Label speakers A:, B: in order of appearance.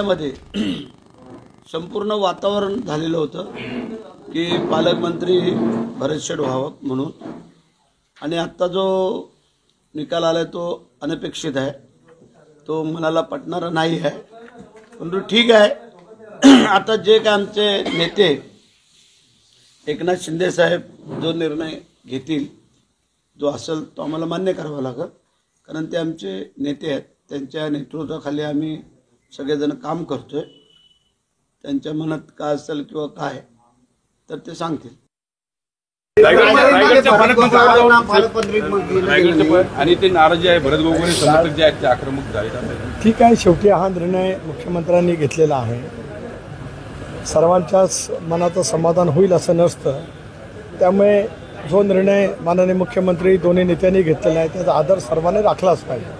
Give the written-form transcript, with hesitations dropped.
A: निर्णयामध्ये संपूर्ण वातावरण झालेलं होतं की पालकमंत्री भरतशेठ व्हावं म्हणून, आणि आत्ता जो निकाल आलाय तो अनपेक्षित आहे, तो मनाला पटणारा नाही आहे. परंतु ठीक आहे, आता जे काय आमचे नेते एकनाथ शिंदे साहेब जो निर्णय घेतील, जो असेल तो आम्हाला मान्य करावा लागेल, कारण ते आमचे नेते आहेत. त्यांच्या नेतृत्वाखाली आम्ही सगळेजण काम करतोय. त्यांच्या मनात काय असेल किंवा काय तर ते सांगतील.
B: आणि ते नाराजी आहे, भरत गोगोई समर्थक जे आहेत ते आक्रमक झाले.
C: ठीक आहे, शेवटी हा निर्णय मुख्यमंत्र्यांनी घेतलेला आहे. सर्वांच्याच मनाचं समाधान होईल असं नसतं. त्यामुळे जो निर्णय माननीय मुख्यमंत्री दोन्ही नेत्यांनी घेतलेला आहे त्याचा आदर सर्वांनी राखलाच पाहिजे.